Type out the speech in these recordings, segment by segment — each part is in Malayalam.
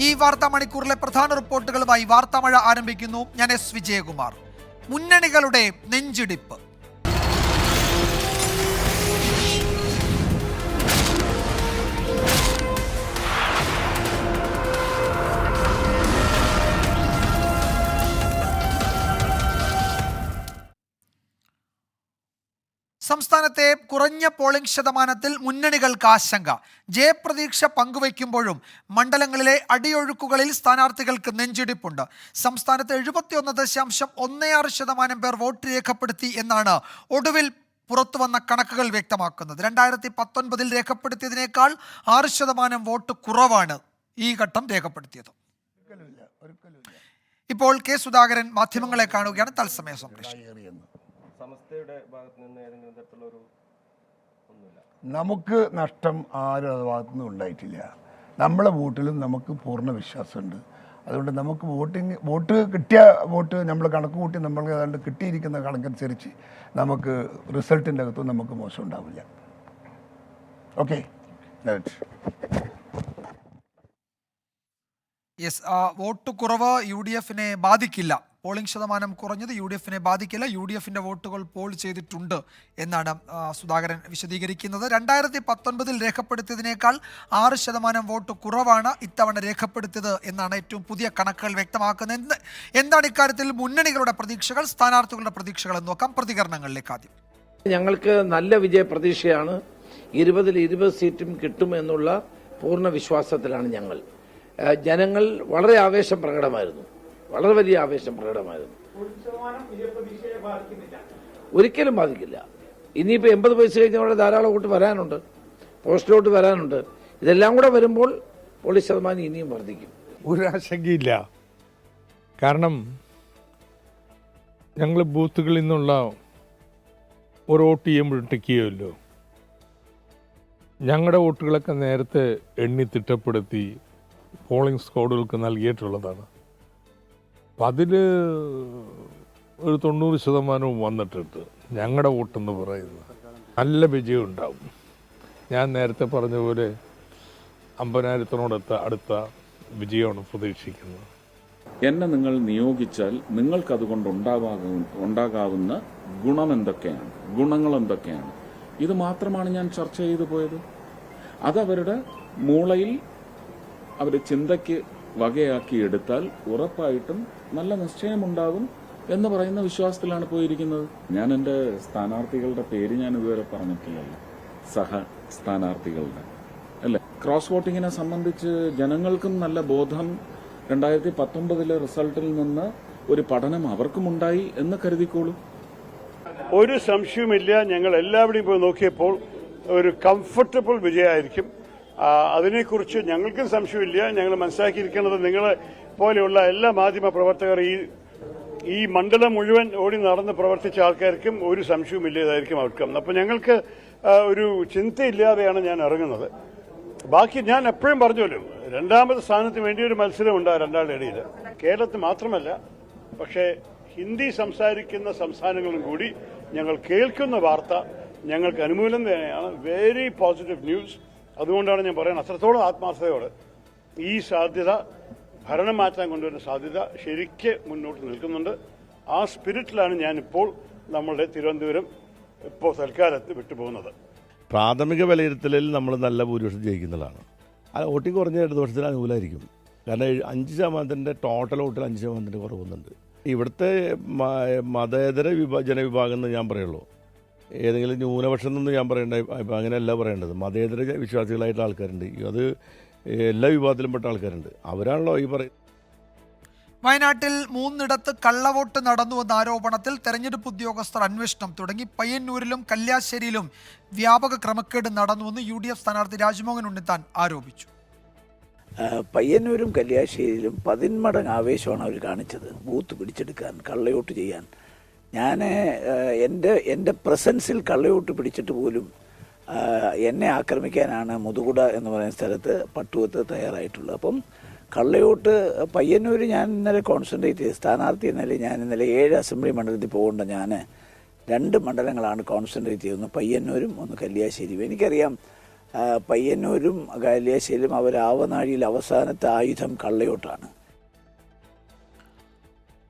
ഈ വാർത്താ മണിക്കൂറിലെ പ്രധാന റിപ്പോർട്ടുകളുമായി വാർത്താമഴ ആരംഭിക്കുന്നു. ഞാൻ എസ് വിജയകുമാർ. മുന്നണികളുടെ നെഞ്ചിടിപ്പ്. സംസ്ഥാനത്തെ കുറഞ്ഞ പോളിംഗ് ശതമാനത്തിൽ മുന്നണികൾക്ക് ആശങ്ക. ജയപ്രതീക്ഷ പങ്കുവയ്ക്കുമ്പോഴും മണ്ഡലങ്ങളിലെ അടിയൊഴുക്കുകളിൽ സ്ഥാനാർത്ഥികൾക്ക് നെഞ്ചിടിപ്പുണ്ട്. സംസ്ഥാനത്ത് 71.16% പേർ വോട്ട് രേഖപ്പെടുത്തി എന്നാണ് ഒടുവിൽ പുറത്തുവന്ന കണക്കുകൾ വ്യക്തമാക്കുന്നത്. 2019 രേഖപ്പെടുത്തിയതിനേക്കാൾ 6% വോട്ട് കുറവാണ് ഈ ഘട്ടം രേഖപ്പെടുത്തിയത്. ഇപ്പോൾ കെ സുധാകരൻ മാധ്യമങ്ങളെ കാണുകയാണ്. തത്സമയ സംപ്രേഷണം. നമുക്ക് നഷ്ടം ആരും ഭാഗത്തുനിന്നും ഉണ്ടായിട്ടില്ല. നമ്മളെ വോട്ടിലും നമുക്ക് പൂർണ്ണ വിശ്വാസമുണ്ട്. അതുകൊണ്ട് നമുക്ക് വോട്ട് കിട്ടിയ വോട്ട് നമ്മൾ കണക്ക് കൂട്ടി നമ്മൾ ഏതാണ്ട് കിട്ടിയിരിക്കുന്ന കണക്കനുസരിച്ച് നമുക്ക് റിസൾട്ടിൻ്റെ അകത്തും നമുക്ക് മോശം ഉണ്ടാവില്ല. ഓക്കെ, യെസ്, വോട്ട് കുറവ് UDF ബാധിക്കില്ല. പോളിംഗ് ശതമാനം കുറഞ്ഞത് UDF ബാധിക്കില്ല. UDF വോട്ടുകൾ പോൾ ചെയ്തിട്ടുണ്ട് എന്നാണ് സുധാകരൻ വിശദീകരിക്കുന്നത്. 2019 രേഖപ്പെടുത്തിയതിനേക്കാൾ 6% വോട്ട് കുറവാണ് ഇത്തവണ രേഖപ്പെടുത്തിയത് എന്നാണ് ഏറ്റവും പുതിയ കണക്കുകൾ വ്യക്തമാക്കുന്നത്. എന്താണ് ഇക്കാര്യത്തിൽ മുന്നണികളുടെ പ്രതീക്ഷകൾ, സ്ഥാനാർത്ഥികളുടെ പ്രതീക്ഷകൾ എന്ന് നോക്കാം. പ്രതികരണങ്ങളിലേക്ക് ആദ്യം. ഞങ്ങൾക്ക് നല്ല വിജയ പ്രതീക്ഷയാണ്. 20-ൽ 20 സീറ്റും കിട്ടുമെന്നുള്ള പൂർണ്ണ വിശ്വാസത്തിലാണ് ഞങ്ങൾ. ജനങ്ങൾ വളരെ ആവേശം പ്രകടമായിരുന്നു, വളരെ വലിയ ആവേശം പ്രകടമായിരുന്നു. ഒരിക്കലും ബാധിക്കില്ല. ഇനിയിപ്പോൾ 80 വയസ്സ് കഴിഞ്ഞവരുടെ ധാരാളം വോട്ട് വരാനുണ്ട്, പോസ്റ്റലോട്ട് വരാനുണ്ട്. ഇതെല്ലാം കൂടെ വരുമ്പോൾ പോളിംഗ് ശതമാനം ഇനിയും വർദ്ധിക്കും. ഒരു ആശങ്കയില്ല. കാരണം ഞങ്ങൾ ബൂത്തുകളിൽ നിന്നുള്ള ഒരു വോട്ട് ചെയ്യുമ്പോൾ ടിക്കുകയല്ലോ. ഞങ്ങളുടെ വോട്ടുകളൊക്കെ നേരത്തെ എണ്ണി തിട്ടപ്പെടുത്തി പോളിംഗ് സ്ക്വാഡുകൾക്ക് നൽകിയിട്ടുള്ളതാണ്. അപ്പം അതിൽ ഒരു 90% വന്നിട്ടുണ്ട്. ഞങ്ങളുടെ വോട്ടെന്ന് പറയുന്നത് നല്ല വിജയം ഉണ്ടാവും. ഞാൻ നേരത്തെ പറഞ്ഞ പോലെ 50,000 അടുത്ത വിജയമാണ് പ്രതീക്ഷിക്കുന്നത്. എന്നെ നിങ്ങൾ നിയോഗിച്ചാൽ നിങ്ങൾക്കതുകൊണ്ട് ഉണ്ടാകാവുന്ന ഗുണങ്ങൾ എന്തൊക്കെയാണ്? ഇത് മാത്രമാണ് ഞാൻ ചർച്ച ചെയ്തു പോയത്. അതവരുടെ മൂളയിൽ അവർ ചിന്തയ്ക്ക് വകയാക്കി എടുത്താൽ ഉറപ്പായിട്ടും നല്ല നിശ്ചയമുണ്ടാകും എന്ന് പറയുന്ന വിശ്വാസത്തിലാണ് പോയിരിക്കുന്നത്. ഞാൻ എൻ്റെ സ്ഥാനാർത്ഥികളുടെ പേര് ഞാൻ ഇതുവരെ പറഞ്ഞിട്ടില്ലല്ലോ, സഹ സ്ഥാനാർത്ഥികളുടെ അല്ലേ. ക്രോസ് വോട്ടിങ്ങിനെ സംബന്ധിച്ച് ജനങ്ങൾക്കും നല്ല ബോധം 2019 റിസൾട്ടിൽ നിന്ന് ഒരു പഠനം അവർക്കുമുണ്ടായി എന്ന് കരുതിക്കോളൂ. ഒരു സംശയവുമില്ല, ഞങ്ങൾ എല്ലാവരുടെയും പോയി നോക്കിയപ്പോൾ ഒരു കംഫർട്ടബിൾ വിജയമായിരിക്കും. അതിനെക്കുറിച്ച് ഞങ്ങൾക്കും സംശയമില്ല. ഞങ്ങൾ മനസ്സിലാക്കിയിരിക്കുന്നത് നിങ്ങളെ പോലെയുള്ള എല്ലാ മാധ്യമ പ്രവർത്തകർ ഈ മണ്ഡലം മുഴുവൻ ഓടി നടന്ന് പ്രവർത്തിച്ച ആൾക്കാർക്കും ഒരു സംശയവുമില്ല ഇതായിരിക്കും ഔട്ട്കം. അപ്പോൾ ഞങ്ങൾക്ക് ഒരു ചിന്തയില്ലാതെയാണ് ഞാൻ ഇറങ്ങുന്നത്. ബാക്കി ഞാൻ എപ്പോഴും പറഞ്ഞല്ലോ, 2ാമത് സ്ഥാനത്തിന് വേണ്ടി ഒരു മത്സരം ഉണ്ടാകും രണ്ടാളുടെ ഇടയിൽ. കേരളത്തിൽ മാത്രമല്ല, പക്ഷേ ഹിന്ദി സംസാരിക്കുന്ന സംസ്ഥാനങ്ങളും കൂടി ഞങ്ങൾ കേൾക്കുന്ന വാർത്ത ഞങ്ങൾക്ക് അനുകൂലം തന്നെയാണ്. Very positive news. അതുകൊണ്ടാണ് ഞാൻ പറയുന്നത്, അത്രത്തോളം ആത്മാർത്ഥതയോടെ ഈ സാധ്യത, ഭരണം മാറ്റാൻ കൊണ്ടുവരുന്ന സാധ്യത ശരിക്ക് മുന്നോട്ട് നിൽക്കുന്നുണ്ട്. ആ സ്പിരിറ്റിലാണ് ഞാനിപ്പോൾ നമ്മളുടെ തിരുവനന്തപുരം ഇപ്പോൾ തൽക്കാലത്ത് വിട്ടുപോകുന്നത്. പ്രാഥമിക വിലയിരുത്തലിൽ നമ്മൾ നല്ല ഭൂരിപക്ഷം ജയിക്കുന്നതാണ്. ആ വോട്ടിംഗ് കുറഞ്ഞ ഇടതുപക്ഷത്തിന് അനുകൂലമായിരിക്കും. കാരണം 5% ടോട്ടൽ വോട്ടിൽ 5% കുറവുന്നുണ്ട്. ഇവിടുത്തെ മതേതര ജനവിഭാഗം എന്ന് ഞാൻ പറയുള്ളൂ. ഏതെങ്കിലും ന്യൂനപക്ഷം എന്നൊന്നും ഞാൻ പറയേണ്ട, അങ്ങനെയല്ല പറയേണ്ടത്. മതേതര വിശ്വാസികളായിട്ടുള്ള ആൾക്കാരുണ്ട്, അത് എല്ലാ വിഭാഗത്തിലും പെട്ട ആൾക്കാരുണ്ട്. അവരാണല്ലോ ഈ പറയുന്നത്. വയനാട്ടിൽ 3 കള്ളവോട്ട് നടന്നുവെന്ന ആരോപണത്തിൽ തെരഞ്ഞെടുപ്പ് ഉദ്യോഗസ്ഥർ അന്വേഷണം തുടങ്ങി. പയ്യന്നൂരിലും കല്യാശ്ശേരിയിലും വ്യാപക ക്രമക്കേട് നടന്നുവെന്ന് UDF സ്ഥാനാർത്ഥി രാജ്മോഹൻ ഉണ്ണിത്താൻ ആരോപിച്ചു. പയ്യന്നൂരും കല്യാശ്ശേരിയിലും 10 മടങ്ങ് ആവേശമാണ് അവർ കാണിച്ചത്, ബൂത്ത് പിടിച്ചെടുക്കാൻ, കള്ളവോട്ട് ചെയ്യാൻ. ഞാൻ എൻ്റെ പ്രസൻസിൽ കള്ളവോട്ട് പിടിച്ചിട്ട് പോലും എന്നെ ആക്രമിക്കാനാണ് മുതുകുട എന്ന് പറയുന്ന സ്ഥലത്ത് പട്ടുവത്ത് തയ്യാറായിട്ടുള്ളത്. അപ്പം കള്ളവോട്ട് പയ്യന്നൂർ ഞാൻ ഇന്നലെ കോൺസെൻട്രേറ്റ് ചെയ്ത് സ്ഥാനാർത്ഥി എന്നല്ലേ, ഞാൻ ഇന്നലെ 7 അസംബ്ലി മണ്ഡലത്തിൽ പോകേണ്ട ഞാൻ 2 മണ്ഡലങ്ങളാണ് കോൺസെൻട്രേറ്റ് ചെയ്യുന്നത്, പയ്യന്നൂരും ഒന്ന് കല്യാശ്ശേരിയും. എനിക്കറിയാം പയ്യന്നൂരും കാലിയാശ്ശേരിയിലും അവരാവനാഴിയിൽ അവസാനത്തെ ആയുധം കള്ളയോട്ടാണ്.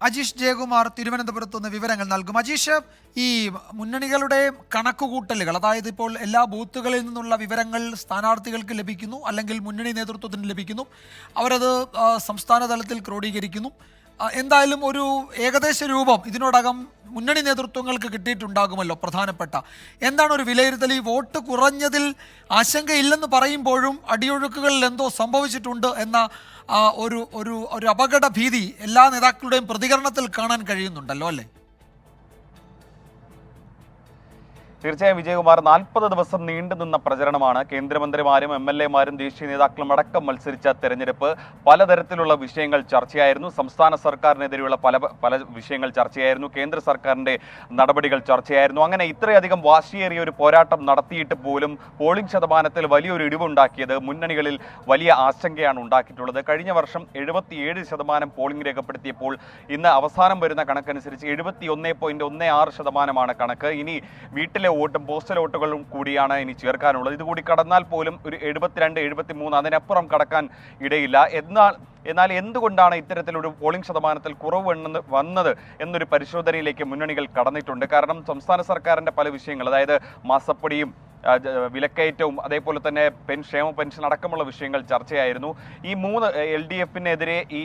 അജീഷ് ജയകുമാർ തിരുവനന്തപുരത്ത് നിന്ന് വിവരങ്ങൾ നൽകും. അജീഷ്, ഈ മുന്നണികളുടെ കണക്കുകൂട്ടലുകൾ, അതായത് ഇപ്പോൾ എല്ലാ ബൂത്തുകളിൽ നിന്നുള്ള വിവരങ്ങൾ സ്ഥാനാർത്ഥികൾക്ക് ലഭിക്കുന്നു, അല്ലെങ്കിൽ മുന്നണി നേതൃത്വത്തിന് ലഭിക്കുന്നു, അവരത് സംസ്ഥാന തലത്തിൽ ക്രോഡീകരിക്കുന്നു. എന്തായാലും ഒരു ഏകദേശ രൂപം ഇതിനോടകം മുന്നണി നേതൃത്വങ്ങൾക്ക് കിട്ടിയിട്ടുണ്ടാകുമല്ലോ. പ്രധാനപ്പെട്ട എന്താണ് ഒരു വിലയിരുത്തൽ? ഈ വോട്ട് കുറഞ്ഞതിൽ ആശങ്കയില്ലെന്ന് പറയുമ്പോഴും അടിയൊഴുക്കുകളിൽ എന്തോ സംഭവിച്ചിട്ടുണ്ട് എന്ന ഒരു ഒരു ഒരു അപകട ഭീതി എല്ലാ നേതാക്കളുടെയും പ്രതികരണത്തിൽ കാണാൻ കഴിയുന്നുണ്ടല്ലോ, അല്ലേ? തീർച്ചയായും വിജയകുമാർ, 40 ദിവസം നീണ്ടുനിന്ന പ്രചരണമാണ്. കേന്ദ്രമന്ത്രിമാരും MLA-മാരും ദേശീയ നേതാക്കളും അടക്കം മത്സരിച്ച തെരഞ്ഞെടുപ്പ്. പലതരത്തിലുള്ള വിഷയങ്ങൾ ചർച്ചയായിരുന്നു. സംസ്ഥാന സർക്കാരിനെതിരെയുള്ള പല വിഷയങ്ങൾ ചർച്ചയായിരുന്നു. കേന്ദ്ര സർക്കാരിന്റെ നടപടികൾ ചർച്ചയായിരുന്നു. അങ്ങനെ ഇത്രയധികം വാശിയേറിയ ഒരു പോരാട്ടം നടത്തിയിട്ട് പോലും പോളിംഗ് ശതമാനത്തിൽ വലിയൊരു ഇടിവുണ്ടാക്കിയത് മുന്നണികളിൽ വലിയ ആശങ്കയാണ് ഉണ്ടാക്കിയിട്ടുള്ളത്. കഴിഞ്ഞ വർഷം 77% പോളിംഗ് രേഖപ്പെടുത്തിയപ്പോൾ ഇന്ന് അവസാനം വരുന്ന കണക്കനുസരിച്ച് 71.16% കണക്ക്. ഇനി വീട്ടിലെ വോട്ടും പോസ്റ്റൽ വോട്ടുകളും കൂടിയാണ് ഇനി ചേർക്കാനുള്ളത്. ഇതുകൂടി കടന്നാൽ പോലും ഒരു 72, 73 അതിനപ്പുറം കടക്കാൻ ഇടയില്ല. എന്നാൽ എന്തുകൊണ്ടാണ് ഇത്തരത്തിലൊരു പോളിംഗ് ശതമാനത്തിൽ കുറവ് വന്നത് എന്നൊരു പരിശോധനയിലേക്ക് മുന്നണികൾ കടന്നിട്ടുണ്ട്. കാരണം സംസ്ഥാന സർക്കാരിന്റെ പല വിഷയങ്ങൾ, അതായത് മാസപ്പടിയും വിലക്കയറ്റവും അതേപോലെ തന്നെ ക്ഷേമ പെൻഷൻ അടക്കമുള്ള വിഷയങ്ങൾ ചർച്ചയായിരുന്നു. ഈ 3 LDF-നെതിരെ ഈ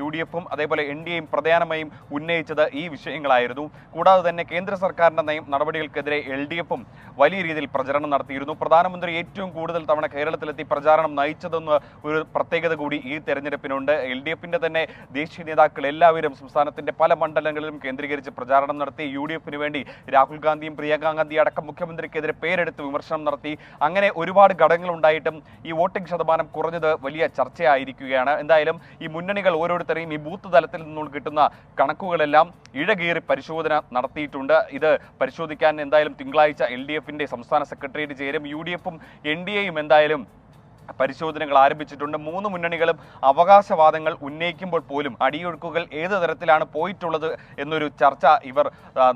UDF-ഉം അതേപോലെ NDA-യും പ്രധാനമായും ഉന്നയിച്ചത് ഈ വിഷയങ്ങളായിരുന്നു. കൂടാതെ തന്നെ കേന്ദ്ര സർക്കാരിന്റെ നടപടികൾക്കെതിരെ LDF-ഉം വലിയ രീതിയിൽ പ്രചരണം നടത്തിയിരുന്നു. പ്രധാനമന്ത്രി ഏറ്റവും കൂടുതൽ തവണ കേരളത്തിലെത്തി പ്രചാരണം നയിച്ചതെന്ന് ഒരു പ്രത്യേകത കൂടി ഈ തെരഞ്ഞെടുപ്പിനുണ്ട്. LDF-ന്റെ തന്നെ ദേശീയ നേതാക്കൾ എല്ലാവരും സംസ്ഥാനത്തിന്റെ പല മണ്ഡലങ്ങളിലും കേന്ദ്രീകരിച്ച് പ്രചാരണം നടത്തി. UDF-ന് വേണ്ടി രാഹുൽ ഗാന്ധിയും പ്രിയങ്കാ ഗാന്ധിയും അടക്കം മുഖ്യമന്ത്രിക്കെതിരെ പേരെടുത്ത് വിമർശനം നടത്തി. അങ്ങനെ ഒരുപാട് ഘടകങ്ങൾ ഉണ്ടായിട്ടും ഈ വോട്ടിംഗ് ശതമാനം കുറഞ്ഞത് വലിയ ചർച്ചയായിരിക്കുകയാണ്. എന്തായാലും ഈ മുന്നണികൾ ഓരോരുത്തരെയും ഈ ബൂത്ത് തലത്തിൽ നിന്നും കിട്ടുന്ന കണക്കുകളെല്ലാം ഇഴകീറി പരിശോധന നടത്തിയിട്ടുണ്ട്. ഇത് പരിശോധിക്കാൻ എന്തായാലും തിങ്കളാഴ്ച LDF-ന്റെ സംസ്ഥാന സെക്രട്ടേറിയറ്റ് ചേരും. UDF-ഉം NDA-യും എന്തായാലും പരിശോധനകൾ ആരംഭിച്ചിട്ടുണ്ട്. 3 മുന്നണികളും അവകാശവാദങ്ങൾ ഉന്നയിക്കുമ്പോൾ പോലും അടിയൊഴുക്കുകൾ ഏത് തരത്തിലാണ് പോയിട്ടുള്ളത് എന്നൊരു ചർച്ച ഇവർ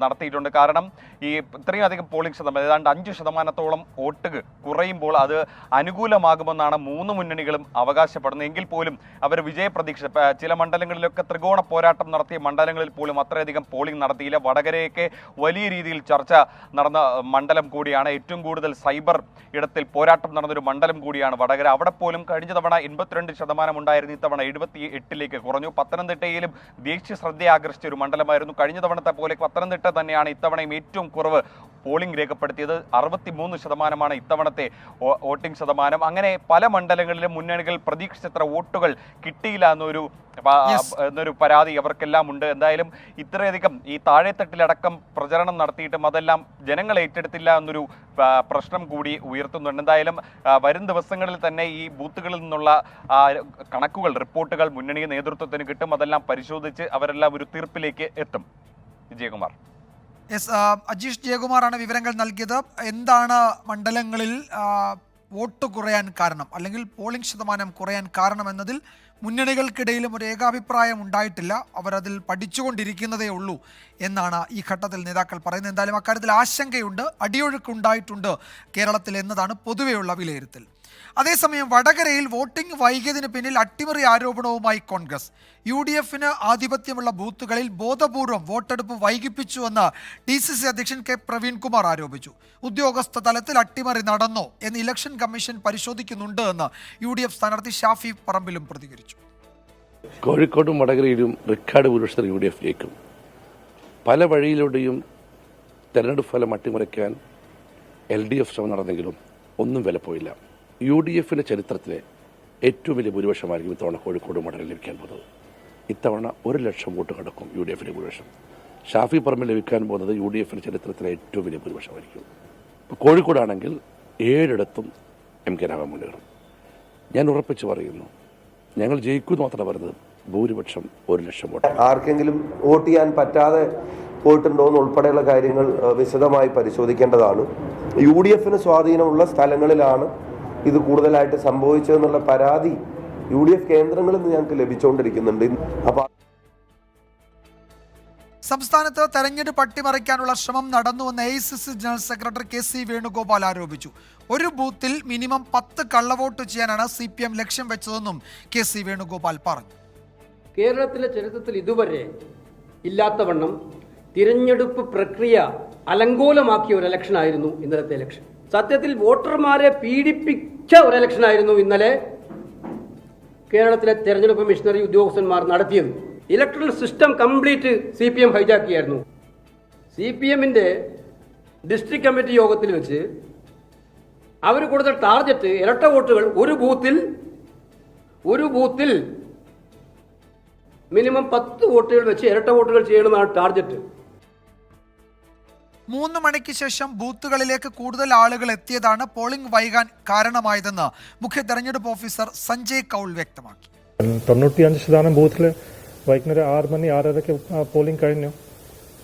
നടത്തിയിട്ടുണ്ട്. കാരണം ഈ ഇത്രയും അധികം പോളിംഗ് ശതമാനം, ഏതാണ്ട് 5% വോട്ട് കുറയുമ്പോൾ അത് അനുകൂലമാകുമെന്നാണ് 3 മുന്നണികളും അവകാശപ്പെടുന്നത്. എങ്കിൽ പോലും അവർ വിജയപ്രതീക്ഷ, ചില മണ്ഡലങ്ങളിലൊക്കെ ത്രികോണ പോരാട്ടം നടത്തിയ മണ്ഡലങ്ങളിൽ പോലും അത്രയധികം പോളിംഗ് നടത്തിയില്ല. വടകരയൊക്കെ വലിയ രീതിയിൽ ചർച്ച നടന്ന മണ്ഡലം കൂടിയാണ്. ഏറ്റവും കൂടുതൽ സൈബർ ഇടത്തിൽ പോരാട്ടം നടന്നൊരു മണ്ഡലം കൂടിയാണ് വടകര. അവിടെ പോലും കഴിഞ്ഞ തവണ 82% ഉണ്ടായിരുന്നു, ഇത്തവണ 78 കുറഞ്ഞു. പത്തനംതിട്ടയിലും ദേശീയ ശ്രദ്ധ ആകർഷിച്ച ഒരു മണ്ഡലമായിരുന്നു. കഴിഞ്ഞ തവണത്തെ പോലെ പത്തനംതിട്ട തന്നെയാണ് ഇത്തവണയും ഏറ്റവും കുറവ് പോളിംഗ് രേഖപ്പെടുത്തിയത്. 63% ഇത്തവണത്തെ വോട്ടിംഗ് ശതമാനം. അങ്ങനെ പല മണ്ഡലങ്ങളിലും മുന്നണികൾ പ്രതീക്ഷിച്ചത്ര വോട്ടുകൾ കിട്ടിയില്ല എന്നൊരു പരാതി അവർക്കെല്ലാം ഉണ്ട്. എന്തായാലും ഇത്രയധികം ഈ താഴെത്തട്ടിലടക്കം പ്രചരണം നടത്തിയിട്ടും അതെല്ലാം ജനങ്ങൾ ഏറ്റെടുത്തില്ല എന്നൊരു പ്രശ്നം കൂടി ഉയർത്തുന്നുണ്ട്. എന്തായാലും വരും ദിവസങ്ങളിൽ തന്നെ ഈ ബൂത്തുകളിൽ നിന്നുള്ള കണക്കുകൾ, റിപ്പോർട്ടുകൾ മുന്നണി നേതൃത്വത്തിന് കിട്ടും. അതെല്ലാം പരിശോധിച്ച് അവരെല്ലാം ഒരു തീർപ്പിലേക്ക് എത്തും. വിജയകുമാർ. അജീഷ് ജയകുമാറാണ് വിവരങ്ങൾ നൽകിയത്. എന്താണ് മണ്ഡലങ്ങളിൽ വോട്ട് കുറയാൻ കാരണം, അല്ലെങ്കിൽ പോളിംഗ് ശതമാനം കുറയാൻ കാരണം എന്നതിൽ മുന്നണികൾക്കിടയിലും ഒരു ഏകാഭിപ്രായം ഉണ്ടായിട്ടില്ല. അവരതിൽ പഠിച്ചുകൊണ്ടിരിക്കുന്നതേ ഉള്ളൂ എന്നാണ് ഈ ഘട്ടത്തിൽ നേതാക്കൾ പറയുന്നത്. എന്തായാലും അക്കാര്യത്തിൽ ആശങ്കയുണ്ട്, അടിയൊഴുക്കുണ്ടായിട്ടുണ്ട് കേരളത്തിൽ എന്നതാണ് പൊതുവെയുള്ള വിലയിരുത്തൽ. അതേസമയം വടകരയിൽ വോട്ടിംഗ് വൈകിയതിന് പിന്നിൽ അട്ടിമറി ആരോപണവുമായി കോൺഗ്രസ്. UDF-ന് ആധിപത്യമുള്ള ബൂത്തുകളിൽ ബോധപൂർവം വോട്ടെടുപ്പ് വൈകിപ്പിച്ചുവെന്ന് DCC അധ്യക്ഷൻ K. പ്രവീൺകുമാർ ആരോപിച്ചു. ഉദ്യോഗസ്ഥ തലത്തിൽ അട്ടിമറി നടന്നോ എന്ന് ഇലക്ഷൻ കമ്മീഷൻ പരിശോധിക്കുന്നുണ്ട് എന്ന് UDF സ്ഥാനാർത്ഥി ഷാഫി പറമ്പിലും പ്രതികരിച്ചു. കോഴിക്കോടും വടകരയിലും റെക്കോർഡ് ഭൂരിപക്ഷത്തിൽ UDF ജയിക്കും. പല വഴിയിലൂടെയും തെരഞ്ഞെടുപ്പ് ഫലം അട്ടിമറിക്കാൻ LDF ശ്രമം നടന്നെങ്കിലും ഒന്നും വില പോയില്ല. UDF-ന്റെ ചരിത്രത്തിലെ ഏറ്റവും വലിയ ഭൂരിപക്ഷമായിരിക്കും ഇത്തവണ കോഴിക്കോട് മണ്ഡലം ലഭിക്കാൻ പോകുന്നത്. ഇത്തവണ 100,000 വോട്ട് കടക്കും UDF-ന്റെ ഭൂരിപക്ഷം. ഷാഫി പറമ്പിൽ ലഭിക്കാൻ പോകുന്നത് UDF-ന്റെ ചരിത്രത്തിലെ ഏറ്റവും വലിയ ഭൂരിപക്ഷമായിരിക്കും. ഇപ്പോൾ കോഴിക്കോടാണെങ്കിൽ 7 MK രാഘവൻ മുന്നേറും. ഞാൻ ഉറപ്പിച്ച് പറയുന്നു, ഞങ്ങൾ ജയിക്കുമെന്ന് മാത്രമേ പറയുന്നത്, ഭൂരിപക്ഷം 100,000 വോട്ട്. ആർക്കെങ്കിലും വോട്ട് ചെയ്യാൻ പറ്റാതെ പോയിട്ടുണ്ടോ എന്നുൾപ്പെടെയുള്ള കാര്യങ്ങൾ വിശദമായി പരിശോധിക്കേണ്ടതാണ്. UDF-ന് സ്വാധീനമുള്ള സ്ഥലങ്ങളിലാണ് ഇത് കൂടുതലായിട്ട് സംഭവിച്ചതെന്നുള്ള പരാതി UDF കേന്ദ്രങ്ങളിൽ നിന്ന് ഞങ്ങൾക്ക് ലഭിച്ചുകൊണ്ടിരിക്കുന്നുണ്ട്. അപ്പോൾ സംസ്ഥാനത്ത് തെരഞ്ഞെടുപ്പ് അട്ടിമറിക്കാനുള്ള ശ്രമം നടന്നുവെന്ന് AICC general secretary KC Venugopal ആരോപിച്ചു. ഒരു ബൂത്തിൽ മിനിമം 10 കള്ളവോട്ട് ചെയ്യാനാണ് CPM ലക്ഷ്യം വെച്ചതെന്നും KC വേണുഗോപാൽ പറഞ്ഞു. കേരളത്തിലെ ചരിത്രത്തിൽ ഇതുവരെ ഇല്ലാത്തവണ്ണം തിരഞ്ഞെടുപ്പ് പ്രക്രിയ അലങ്കോലമാക്കിയ ഒരു ഇലക്ഷനായിരുന്നു ഇന്നലത്തെ ഇലക്ഷൻ. സത്യത്തിൽ വോട്ടർമാരെ പീഡിപ്പിച്ച ഒരു ഇലക്ഷനായിരുന്നു ഇന്നലെ കേരളത്തിലെ തെരഞ്ഞെടുപ്പ് മിഷണറി ഉദ്യോഗസ്ഥന്മാർ നടത്തിയത്. ഇലക്ട്രൽ സിസ്റ്റം കംപ്ലീറ്റ് CPM ഹൈജാക്കിയായിരുന്നു. CPMന്റെ ഡിസ്ട്രിക്ട് കമ്മിറ്റി യോഗത്തിൽ വെച്ച് അവർ കൊടുത്ത ടാർഗറ്റ് ഇരട്ട വോട്ടുകൾ ഒരു ബൂത്തിൽ മിനിമം 10 വോട്ടുകൾ വെച്ച് ഇരട്ട വോട്ടുകൾ ചെയ്യണമെന്നാണ് ടാർഗറ്റ്. 3 മണിക്ക് ശേഷം ബൂത്തുകളിലേക്ക് കൂടുതൽ ആളുകൾ എത്തിയതാണ് പോളിംഗ് വൈകാൻ കാരണമായതെന്ന് മുഖ്യ തെരഞ്ഞെടുപ്പ് ഓഫീസർ സഞ്ജയ് കൗൾ വ്യക്തമാക്കി. 95% ബൂത്തിൽ വൈകുന്നേരം 6 മണി 6:30 പോളിംഗ് കഴിഞ്ഞു.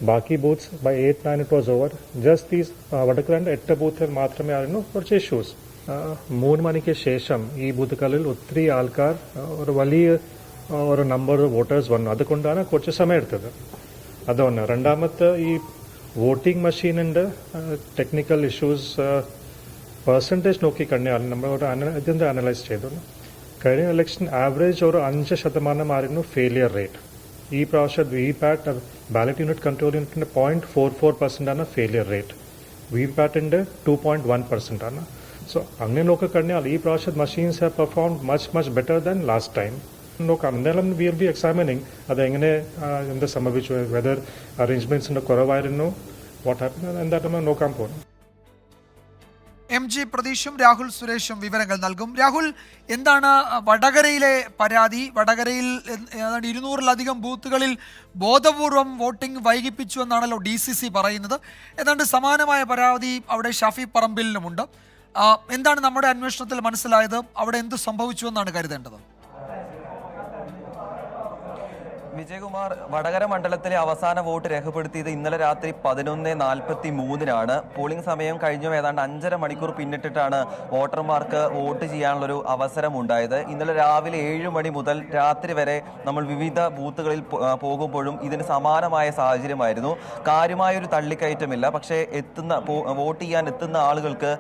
ബാക്കി booths by 8-9 it was over. Just these വടകരയുടെ 8 ബൂത്തുകൾ മാത്രമേ ആയിരുന്നു കുറച്ച് ഇഷ്യൂസ്. 3 മണിക്ക് ശേഷം ഈ ബൂത്തുകളിൽ ഒത്തിരി ആൾക്കാർ ഒരു വലിയ ഒരു നമ്പർ വോട്ടേഴ്സ് വന്നു. അതുകൊണ്ടാണ് കുറച്ച് സമയം എടുത്തത്. അതൊന്ന്. രണ്ടാമത്തെ ഈ വോട്ടിംഗ് മെഷീനിൻ്റെ ടെക്നിക്കൽ ഇഷ്യൂസ് പെർസെൻറ്റേജ് നോക്കിക്കഴിഞ്ഞാൽ നമ്മൾ ഇതിൻ്റെ അനലൈസ് ചെയ്തു. കഴിഞ്ഞ ഇലക്ഷൻ ആവറേജ് ഒരു 5% ആയിരുന്നു ഫെയിലിയർ റേറ്റ്. ഈ പ്രാവശ്യം VVPAT ബാലറ്റ് യൂണിറ്റ് കൺട്രോൾ യൂണിറ്റിൻ്റെ 0.44% ഫെയിലിയർ റേറ്റ്. VVPATൻ്റെ 2.1% ആണ്. സോ അങ്ങനെ നോക്കിക്കഴിഞ്ഞാൽ ഈ പ്രാവശ്യം machines have performed much better than last time. നോക്കാം. എന്തായാലും വിൽ ബി എക്സാമിനിങ് അതെങ്ങനെ എന്ത് സംഭവിച്ചു, വെദർ അറേഞ്ച്മെന്റ്സിന്റെ കുറവായിരുന്നു, വാട്ട് ഹാപ്പൻ, എന്തായാലും നോക്കാൻ പോകുന്നു. MG പ്രതീഷും രാഹുൽ സുരേഷും വിവരങ്ങൾ നൽകും. രാഹുൽ, എന്താണ് വടകരയിലെ പരാതി? വടകരയിൽ 200-ലധികം ബൂത്തുകളിൽ ബോധപൂർവം വോട്ടിംഗ് വൈകിപ്പിച്ചു എന്നാണല്ലോ DCC പറയുന്നത്. ഏതാണ്ട് സമാനമായ പരാതി അവിടെ ഷാഫി പറമ്പിലിനുമുണ്ട്. എന്താണ് നമ്മുടെ അന്വേഷണത്തിൽ മനസ്സിലായത്? അവിടെ എന്ത് സംഭവിച്ചു എന്നാണ് കരുതേണ്ടത്? വിജയകുമാർ, വടകര മണ്ഡലത്തിലെ അവസാന വോട്ട് രേഖപ്പെടുത്തിയത് ഇന്നലെ രാത്രി 11:43 പോളിംഗ് സമയം കഴിഞ്ഞു ഏതാണ്ട് 5.5 മണിക്കൂർ പിന്നിട്ടിട്ടാണ് വോട്ടർമാർക്ക് വോട്ട് ചെയ്യാനുള്ളൊരു അവസരം ഉണ്ടായത്. ഇന്നലെ രാവിലെ 7 മണി മുതൽ രാത്രി വരെ നമ്മൾ വിവിധ ബൂത്തുകളിൽ പോകുമ്പോഴും ഇതിന് സമാനമായ സാഹചര്യമായിരുന്നു. കാര്യമായൊരു തള്ളിക്കയറ്റമില്ല. പക്ഷേ വോട്ട് ചെയ്യാൻ എത്തുന്ന ആളുകൾക്ക്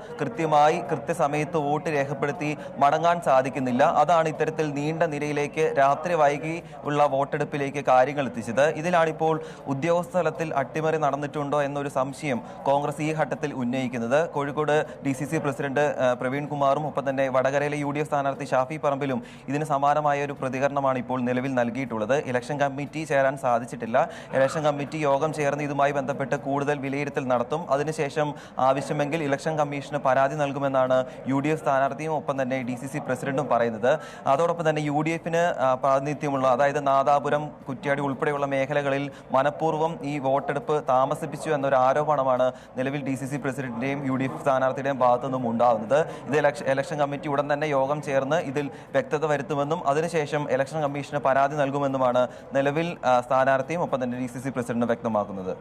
കൃത്യസമയത്ത് വോട്ട് രേഖപ്പെടുത്തി മടങ്ങാൻ സാധിക്കുന്നില്ല. അതാണ് ഇത്തരത്തിൽ നീണ്ട നിരയിലേക്ക് രാത്രി വൈകി ഉള്ള വോട്ടെടുപ്പിൽ കാര്യങ്ങൾ എത്തിച്ചത്. ഇതിലാണിപ്പോൾ ഉദ്യോഗസ്ഥ തലത്തിൽ അട്ടിമറി നടന്നിട്ടുണ്ടോ എന്നൊരു സംശയം കോൺഗ്രസ് ഈ ഘട്ടത്തിൽ ഉന്നയിക്കുന്നത്. കോഴിക്കോട് DCC പ്രസിഡന്റ് പ്രവീൺ കുമാറും ഒപ്പം തന്നെ വടകരയിലെ UDF സ്ഥാനാർത്ഥി ഷാഫി പറമ്പിലും ഇതിന് സമാനമായ ഒരു പ്രതികരണമാണ് ഇപ്പോൾ നിലവിൽ നൽകിയിട്ടുള്ളത്. ഇലക്ഷൻ കമ്മിറ്റി ചേരാൻ സാധിച്ചിട്ടില്ല. ഇലക്ഷൻ കമ്മിറ്റി യോഗം ചേർന്ന് ഇതുമായി ബന്ധപ്പെട്ട് കൂടുതൽ വിലയിരുത്തൽ നടത്തും. അതിനുശേഷം ആവശ്യമെങ്കിൽ ഇലക്ഷൻ കമ്മീഷന് പരാതി നൽകുമെന്നാണ് UDF സ്ഥാനാർത്ഥിയും ഒപ്പം തന്നെ DCC പ്രസിഡന്റും പറയുന്നത്. അതോടൊപ്പം തന്നെ UDFന് പ്രാതിനിധ്യമുള്ള, അതായത് നാദാപുരം, കുറ്റ്യാടി ഉൾപ്പെടെയുള്ള മേഖലകളിൽ മനഃപൂർവ്വം ഈ വോട്ടെടുപ്പ് താമസിപ്പിച്ചു എന്നൊരു ആരോപണമാണ് നിലവിൽ DCC പ്രസിഡന്റിന്റെയും UDF സ്ഥാനാർത്ഥിയുടെയും ഭാഗത്തു നിന്നും ഉണ്ടാകുന്നത്. ഇത് ഇലക്ഷൻ കമ്മിറ്റി ഉടൻ തന്നെ യോഗം ചേർന്ന് ഇതിൽ വ്യക്തത വരുത്തുമെന്നും അതിനുശേഷം ഇലക്ഷൻ കമ്മീഷന് പരാതി നൽകുമെന്നുമാണ് നിലവിൽ സ്ഥാനാർത്ഥിയും ഒപ്പം തന്നെ DCC പ്രസിഡന്റ് വ്യക്തമാക്കുന്നത്.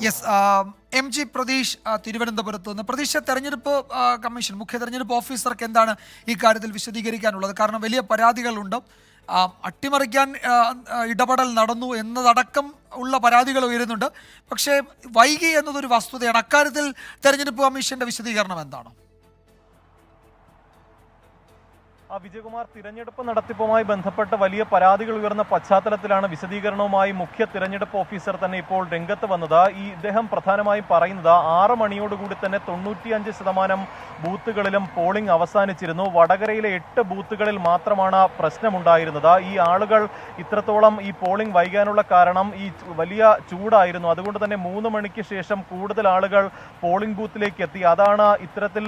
യെസ്, MG പ്രതീഷ് തിരുവനന്തപുരത്ത് നിന്ന്. പ്രതീക്ഷ, തെരഞ്ഞെടുപ്പ് കമ്മീഷൻ മുഖ്യ തെരഞ്ഞെടുപ്പ് ഓഫീസർക്ക് എന്താണ് ഈ കാര്യത്തിൽ വിശദീകരിക്കാനുള്ളത്? കാരണം വലിയ പരാതികളുണ്ട്. അട്ടിമറിക്കാൻ ഇടപെടൽ നടന്നു എന്നതടക്കം ഉള്ള പരാതികൾ ഉയരുന്നുണ്ട്. പക്ഷേ വൈകി എന്നതൊരു വസ്തുതയാണ്. അക്കാര്യത്തിൽ തെരഞ്ഞെടുപ്പ് കമ്മീഷന്റെ വിശദീകരണം എന്താണ്? വിജയകുമാർ, തിരഞ്ഞെടുപ്പ് നടത്തിപ്പുമായി ബന്ധപ്പെട്ട് വലിയ പരാതികൾ ഉയർന്ന പശ്ചാത്തലത്തിലാണ് വിശദീകരണവുമായി മുഖ്യ തിരഞ്ഞെടുപ്പ് ഓഫീസർ തന്നെ ഇപ്പോൾ രംഗത്ത് വന്നത്. ഇദ്ദേഹം പ്രധാനമായും പറയുന്നത് 6 മണിയോടുകൂടി തന്നെ 95% ബൂത്തുകളിലും പോളിംഗ് അവസാനിച്ചിരുന്നു. വടകരയിലെ 8 ബൂത്തുകളിൽ മാത്രമാണ് പ്രശ്നമുണ്ടായിരുന്നത്. ഈ ആളുകൾ ഇത്രത്തോളം ഈ പോളിംഗ് വൈകാനുള്ള കാരണം ഈ വലിയ ചൂടായിരുന്നു. അതുകൊണ്ട് തന്നെ 3 മണിക്ക് ശേഷം കൂടുതൽ ആളുകൾ പോളിംഗ് ബൂത്തിലേക്ക് എത്തി. അതാണ് ഇത്തരത്തിൽ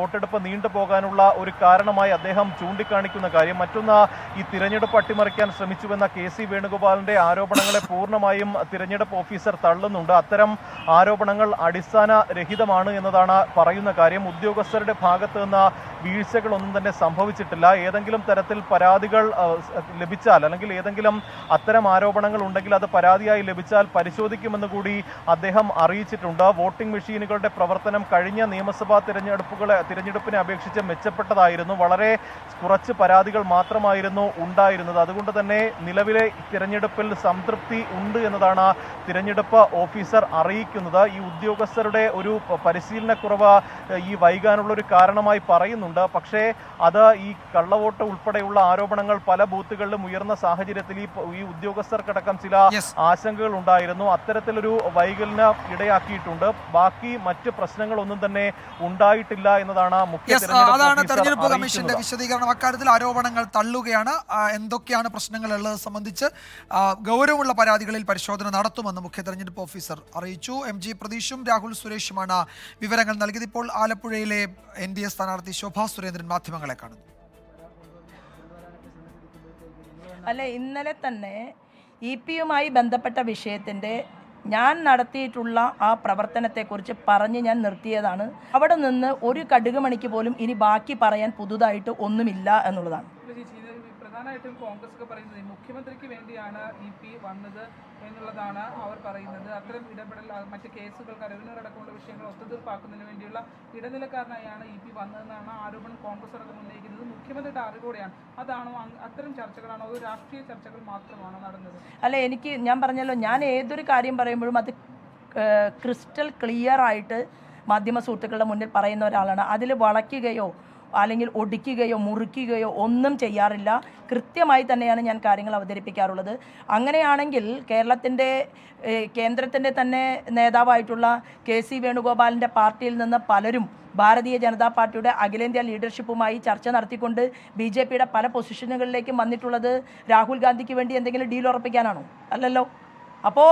വോട്ടെടുപ്പ് നീണ്ടുപോകാനുള്ള ഒരു കാരണമായി അദ്ദേഹം ചൂണ്ടിക്കാണിക്കുന്ന കാര്യം. മറ്റൊന്ന്, ഈ തിരഞ്ഞെടുപ്പ് അട്ടിമറിക്കാൻ ശ്രമിച്ചുവെന്ന KC വേണുഗോപാലിന്റെ ആരോപണങ്ങളെ പൂർണ്ണമായും തിരഞ്ഞെടുപ്പ് ഓഫീസർ തള്ളുന്നുണ്ട്. അത്തരം ആരോപണങ്ങൾ അടിസ്ഥാനരഹിതമാണ് എന്നതാണ് പറയുന്ന കാര്യം. ഉദ്യോഗസ്ഥരുടെ ഭാഗത്ത് നിന്ന് വീഴ്ചകളൊന്നും തന്നെ സംഭവിച്ചിട്ടില്ല. ഏതെങ്കിലും തരത്തിൽ പരാതികൾ ലഭിച്ചാൽ, അല്ലെങ്കിൽ ഏതെങ്കിലും അത്തരം ആരോപണങ്ങൾ ഉണ്ടെങ്കിൽ അത് പരാതിയായി ലഭിച്ചാൽ പരിശോധിക്കുമെന്ന് കൂടി അദ്ദേഹം അറിയിച്ചിട്ടുണ്ട്. വോട്ടിംഗ് മെഷീനുകളുടെ പ്രവർത്തനം കഴിഞ്ഞ നിയമസഭാ തിരഞ്ഞെടുപ്പിനെ അപേക്ഷിച്ച് മെച്ചപ്പെട്ടതായിരുന്നു. വളരെ കുറച്ച് പരാതികൾ മാത്രമായിരുന്നു ഉണ്ടായിരുന്നത്. അതുകൊണ്ട് തന്നെ നിലവിലെ തിരഞ്ഞെടുപ്പിൽ സംതൃപ്തി ഉണ്ട് എന്നതാണ് തിരഞ്ഞെടുപ്പ് ഓഫീസർ അറിയിക്കുന്നത്. ഈ ഉദ്യോഗസ്ഥരുടെ ഒരു പരിശീലനക്കുറവ് ഈ വൈകാനുള്ള ഒരു കാരണമായി പറയുന്നുണ്ട്. പക്ഷേ അത് ഈ കള്ളവോട്ട് ഉൾപ്പെടെയുള്ള ആരോപണങ്ങൾ പല ബൂത്തുകളിലും ഉയർന്ന സാഹചര്യത്തിൽ ഈ ഉദ്യോഗസ്ഥർക്കടക്കം ചില ആശങ്കകൾ ഉണ്ടായിരുന്നു. അത്തരത്തിലൊരു വൈകലിന് ഇടയാക്കിയിട്ടുണ്ട്. ബാക്കി മറ്റ് പ്രശ്നങ്ങളൊന്നും തന്നെ ഉണ്ടായിട്ടില്ല എന്നതാണ് മുഖ്യ തെരഞ്ഞെടുപ്പ് കമ്മീഷന്റെ വിശദീകരണം. അക്കാര്യത്തിൽ ആരോപണങ്ങൾ തള്ളുകയാണ്. എന്തൊക്കെയാണ് പ്രശ്നങ്ങൾ ഉള്ളത് സംബന്ധിച്ച് ഗൗരവമുള്ള പരാതികളിൽ പരിശോധന നടത്തുമെന്ന് മുഖ്യ തെരഞ്ഞെടുപ്പ് ഓഫീസർ അറിയിച്ചു. MG പ്രതീഷും രാഹുൽ സുരേഷുമാണ് വിവരങ്ങൾ നൽകിയത്. ഇപ്പോൾ ആലപ്പുഴയിലെ NDA സ്ഥാനാർത്ഥി ശോഭാ സുരേന്ദ്രൻ മാധ്യമങ്ങളെ കാണുന്നു. അല്ല, ഇന്നലെ തന്നെ EP-യുമായി ബന്ധപ്പെട്ട വിഷയത്തിൻ്റെ ഞാൻ നടത്തിയിട്ടുള്ള ആ പ്രവർത്തനത്തെക്കുറിച്ച് പറഞ്ഞ് ഞാൻ നിർത്തിയതാണ്. അവിടെ നിന്ന് ഒരു കടുകുമണിക്ക് പോലും ഇനി ബാക്കി പറയാൻ പുതുതായിട്ട് ഒന്നുമില്ല എന്നുള്ളതാണ്. പ്രധാനമായിട്ടും കോൺഗ്രസ് ഒക്കെ പറയുന്നത് മുഖ്യമന്ത്രിക്ക് വേണ്ടിയാണ് EP വന്നത് എന്നുള്ളതാണ് അവർ പറയുന്നത്. അത്തരം ഇടപെടൽ മറ്റ് കേസുകൾ കരവിനോടക്കമുള്ള വിഷയങ്ങൾ ഒത്തുതീർപ്പാക്കുന്നതിന് വേണ്ടിയുള്ള ഇടനിലക്കാരനായാണ് EP വന്നതെന്നാണ് ആരോപണം കോൺഗ്രസ് അടക്കം ഉന്നയിക്കുന്നത്. മുഖ്യമന്ത്രിയുടെ അറിവോടെയാണ് അതാണോ, അത്തരം ചർച്ചകളാണോ, അതോ രാഷ്ട്രീയ ചർച്ചകൾ മാത്രമാണോ നടന്നത്? അല്ല, ഞാൻ പറഞ്ഞല്ലോ, ഞാൻ ഏതൊരു കാര്യം പറയുമ്പോഴും അത് ക്രിസ്റ്റൽ ക്ലിയർ ആയിട്ട് മാധ്യമ സുഹൃത്തുക്കളുടെ മുന്നിൽ പറയുന്ന ഒരാളാണ്. അതിൽ വളയ്ക്കുകയോ അല്ലെങ്കിൽ ഒടിക്കുകയോ മുറിക്കുകയോ ഒന്നും ചെയ്യാറില്ല. കൃത്യമായി തന്നെയാണ് ഞാൻ കാര്യങ്ങൾ അവതരിപ്പിക്കാറുള്ളത്. അങ്ങനെയാണെങ്കിൽ കേന്ദ്രത്തിൻ്റെ തന്നെ നേതാവായിട്ടുള്ള KC വേണുഗോപാലിൻ്റെ പാർട്ടിയിൽ നിന്ന് പലരും ഭാരതീയ ജനതാ പാർട്ടിയുടെ അഖിലേന്ത്യാ ലീഡർഷിപ്പുമായി ചർച്ച നടത്തിക്കൊണ്ട് BJP-യുടെ പല പൊസിഷനുകളിലേക്കും വന്നിട്ടുള്ളത് രാഹുൽ ഗാന്ധിക്ക് വേണ്ടി എന്തെങ്കിലും ഡീൽ ഉറപ്പിക്കാനാണോ? അല്ലല്ലോ. അപ്പോൾ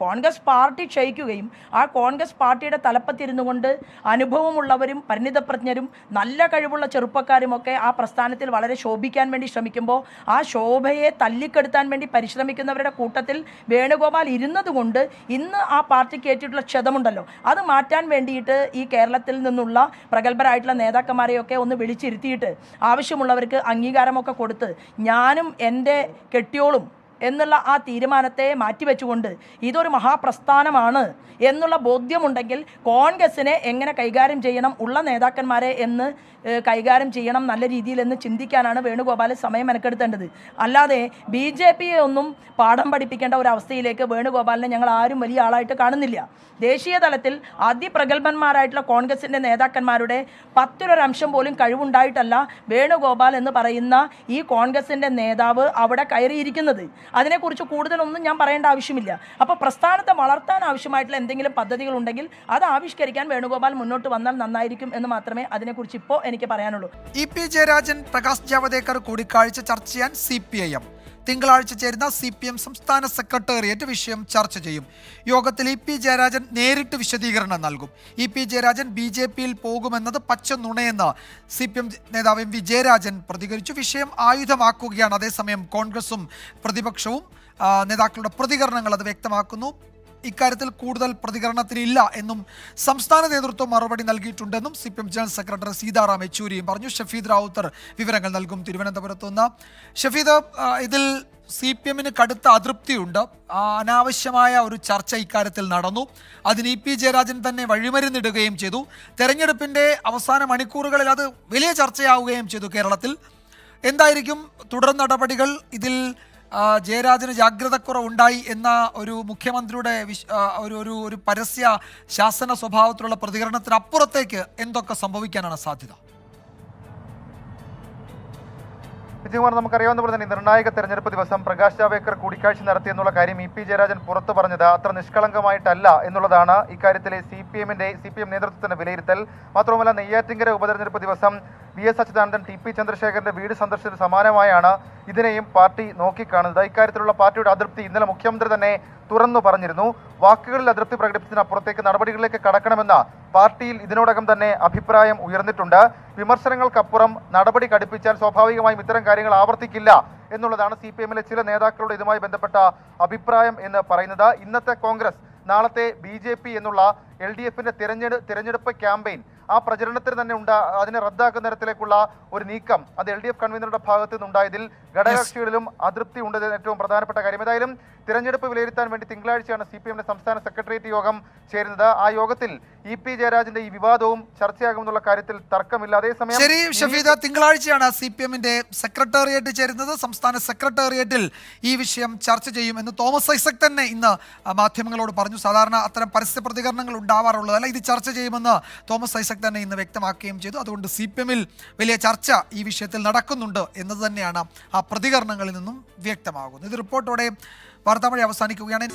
കോൺഗ്രസ് പാർട്ടി ക്ഷയിക്കുകയും ആ കോൺഗ്രസ് പാർട്ടിയുടെ തലപ്പത്തിരുന്നു കൊണ്ട് അനുഭവമുള്ളവരും പരിണിതപ്രജ്ഞരും നല്ല കഴിവുള്ള ചെറുപ്പക്കാരുമൊക്കെ ആ പ്രസ്ഥാനത്തിൽ വളരെ ശോഭിക്കാൻ വേണ്ടി ശ്രമിക്കുമ്പോൾ ആ ശോഭയെ തല്ലിക്കെടുത്താൻ വേണ്ടി പരിശ്രമിക്കുന്നവരുടെ കൂട്ടത്തിൽ വേണുഗോപാൽ ഇരുന്നതുകൊണ്ട് ഇന്ന് ആ പാർട്ടിക്ക് ഏറ്റിട്ടുള്ള ക്ഷതമുണ്ടല്ലോ, അത് മാറ്റാൻ വേണ്ടിയിട്ട് ഈ കേരളത്തിൽ നിന്നുള്ള പ്രഗത്ഭരായിട്ടുള്ള നേതാക്കന്മാരെയൊക്കെ ഒന്ന് വിളിച്ചിരുത്തിയിട്ട് ആവശ്യമുള്ളവർക്ക് അംഗീകാരമൊക്കെ കൊടുത്ത് ഞാനും എൻ്റെ കെട്ടിയോളും എന്നുള്ള ആ തീരുമാനത്തെ മാറ്റിവെച്ചുകൊണ്ട് ഇതൊരു മഹാപ്രസ്ഥാനമാണ് എന്നുള്ള ബോധ്യമുണ്ടെങ്കിൽ കോൺഗ്രസിനെ എങ്ങനെ കൈകാര്യം ചെയ്യണം, ഉള്ള നേതാക്കന്മാരെ എന്ന് കൈകാര്യം ചെയ്യണം നല്ല രീതിയിൽ എന്ന് ചിന്തിക്കാനാണ് വേണുഗോപാൽ സമയം മെനക്കെടുത്തേണ്ടത്. അല്ലാതെ BJP-യെ ഒന്നും പാഠം പഠിപ്പിക്കേണ്ട ഒരു അവസ്ഥയിലേക്ക് വേണുഗോപാലിനെ ഞങ്ങൾ ആരും വലിയ ആളായിട്ട് കാണുന്നില്ല. ദേശീയ തലത്തിൽ അതിപ്രഗത്ഭന്മാരായിട്ടുള്ള കോൺഗ്രസിൻ്റെ നേതാക്കന്മാരുടെ 10% പോലും കഴിവുണ്ടായിട്ടല്ല വേണുഗോപാൽ എന്ന് പറയുന്ന ഈ കോൺഗ്രസിൻ്റെ നേതാവ് അവിടെ കയറിയിരിക്കുന്നത്. അതിനെക്കുറിച്ച് കൂടുതലൊന്നും ഞാൻ പറയേണ്ട ആവശ്യമില്ല. അപ്പോൾ പ്രസ്ഥാനത്തെ വളർത്താൻ ആവശ്യമായിട്ടുള്ള എന്തെങ്കിലും പദ്ധതികൾ ഉണ്ടെങ്കിൽ അത് ആവിഷ്കരിക്കാൻ വേണുഗോപാൽ മുന്നോട്ട് വന്നാൽ നന്നായിരിക്കും എന്ന് മാത്രമേ അതിനെക്കുറിച്ച് ഇപ്പോൾ എനിക്ക് പറയാനുള്ളൂ. EP ജയരാജൻ, പ്രകാശ് ജാവദേക്കർ കൂടിക്കാഴ്ച ചർച്ച ചെയ്യാൻ CPIM. തിങ്കളാഴ്ച ചേരുന്ന CPM സംസ്ഥാന സെക്രട്ടേറിയറ്റ് വിഷയം ചർച്ച ചെയ്യും. യോഗത്തിൽ EP ജയരാജൻ നേരിട്ട് വിശദീകരണം നൽകും. EP ജയരാജൻ BJP-യിൽ പോകുമെന്നത് പച്ച നുണയെന്ന് CPM നേതാവ് MV ജയരാജൻ പ്രതികരിച്ചു. വിഷയം ആയുധമാക്കുകയാണ്. അതേസമയം കോൺഗ്രസും പ്രതിപക്ഷവും നേതാക്കളുടെ പ്രതികരണങ്ങൾ അത് വ്യക്തമാക്കുന്നു. ഇക്കാര്യത്തിൽ കൂടുതൽ പ്രതികരണത്തിനില്ല എന്നും സംസ്ഥാന നേതൃത്വം മറുപടി നൽകിയിട്ടുണ്ടെന്നും CPM ജനറൽ സെക്രട്ടറി സീതാറാം യെച്ചൂരിയും പറഞ്ഞു. ഷഫീദ് റാവുത്തർ വിവരങ്ങൾ നൽകും തിരുവനന്തപുരത്ത് നിന്ന്. ഷഫീദ്, ഇതിൽ CPM-ന് കടുത്ത അതൃപ്തിയുണ്ട്. അനാവശ്യമായ ഒരു ചർച്ച ഇക്കാര്യത്തിൽ നടന്നു. അതിന് EP ജയരാജൻ തന്നെ വഴിമരുന്നിടുകയും ചെയ്തു. തെരഞ്ഞെടുപ്പിൻ്റെ അവസാന മണിക്കൂറുകളിൽ അത് വലിയ ചർച്ചയാവുകയും ചെയ്തു കേരളത്തിൽ. എന്തായിരിക്കും തുടർ നടപടികൾ? ഇതിൽ ജയരാജന് ജാഗ്രതക്കുറവുണ്ടായി എന്ന ഒരു മുഖ്യമന്ത്രിയുടെ ഒരു പരസ്യ ശാസന സ്വഭാവത്തിലുള്ള പ്രതികരണത്തിനപ്പുറത്തേക്ക് എന്തൊക്കെ സംഭവിക്കാനാണ് സാധ്യത? വിജയകുമാർ, നമുക്കറിയാവുന്ന പോലെ തന്നെ നിർണായക തെരഞ്ഞെടുപ്പ് ദിവസം പ്രകാശ് ജാവദേക്കർ കൂടിക്കാഴ്ച നടത്തിയെന്നുള്ള കാര്യം EP ജയരാജൻ പുറത്തു പറഞ്ഞത് അത്ര നിഷ്കളങ്കമായിട്ടല്ല എന്നുള്ളതാണ് ഇക്കാര്യത്തിലെ CPM നേതൃത്വത്തിന്റെ വിലയിരുത്തൽ. മാത്രവുമല്ല, നെയ്യാറ്റിൻകര ഉപതെരഞ്ഞെടുപ്പ് ദിവസം VS അച്യുതാനന്ദൻ TP ചന്ദ്രശേഖരന്റെ വീട് സന്ദർശിച്ചത് സമാനമായാണ് ഇതിനെയും പാർട്ടി നോക്കിക്കാണുന്നത്. ഇക്കാര്യത്തിലുള്ള പാർട്ടിയുടെ അതൃപ്തി ഇന്നലെ മുഖ്യമന്ത്രി തന്നെ തുറന്നു പറഞ്ഞിരുന്നു. വാക്കുകളിൽ അതൃപ്തി പ്രകടിപ്പിച്ചതിനപ്പുറത്തേക്ക് നടപടികളിലേക്ക് കടക്കണമെന്ന പാർട്ടിയിൽ ഇതിനോടകം തന്നെ അഭിപ്രായം ഉയർന്നിട്ടുണ്ട്. വിമർശനങ്ങൾക്കപ്പുറം നടപടി കടുപ്പിച്ചാൽ സ്വാഭാവികമായും ഇത്തരം കാര്യങ്ങൾ ആവർത്തിക്കില്ല എന്നുള്ളതാണ് CPM-ലെ ചില നേതാക്കളുടെ ഇതുമായി ബന്ധപ്പെട്ട അഭിപ്രായം എന്ന് പറയുന്നത്. ഇന്നത്തെ കോൺഗ്രസ് നാളത്തെ BJP എന്നുള്ള LDF-ന്റെ തിരഞ്ഞെടുപ്പ് ക്യാമ്പയിൻ ആ പ്രചരണത്തിന് തന്നെ അതിനെ റദ്ദാക്കുന്ന തരത്തിലേക്കുള്ള ഒരു നീക്കം അത് LDF കൺവീനറുടെ ഭാഗത്തു നിന്നുണ്ടായതിൽ ഘടകകക്ഷികളിലും അതൃപ്തി ഉണ്ട്. ഏറ്റവും പ്രധാനപ്പെട്ട കാര്യം ഏതായാലും തിരഞ്ഞെടുപ്പ് വിലയിരുത്താൻ വേണ്ടി തിങ്കളാഴ്ചയാണ് CPM സംസ്ഥാന സെക്രട്ടേറിയറ്റ് യോഗം ചേരുന്നത്. ആ യോഗത്തിൽ EP ജയരാജന്റെ ഈ വിവാദവും ചർച്ചയാകുമെന്നുള്ള കാര്യത്തിൽ തർക്കമില്ല. അതേസമയം ശരി ഷഫീദ, തിങ്കളാഴ്ചയാണ് CPMന്റെ സെക്രട്ടേറിയറ്റ് ചേരുന്നത്. സംസ്ഥാന സെക്രട്ടേറിയറ്റിൽ ഈ വിഷയം ചർച്ച ചെയ്യുമെന്ന് തോമസ് ഐസക് തന്നെ ഇന്ന് മാധ്യമങ്ങളോട് പറഞ്ഞു. സാധാരണ അത്തരം പരസ്യ പ്രതികരണങ്ങൾ ഉണ്ടാവാറുള്ളതല്ല, ഇത് ചർച്ച ചെയ്യുമെന്ന് തോമസ് ഐസക് തന്നെ ഇന്ന് വ്യക്തമാക്കുകയും ചെയ്തു. അതുകൊണ്ട് CPMൽ വലിയ ചർച്ച ഈ വിഷയത്തിൽ നടക്കുന്നുണ്ട് എന്നത് തന്നെയാണ് ആ പ്രതികരണങ്ങളിൽ നിന്നും വ്യക്തമാകുന്നത്. ഇത് റിപ്പോർട്ടോടെ വാർത്താമഴ അവസാനിക്കുകയാണ്.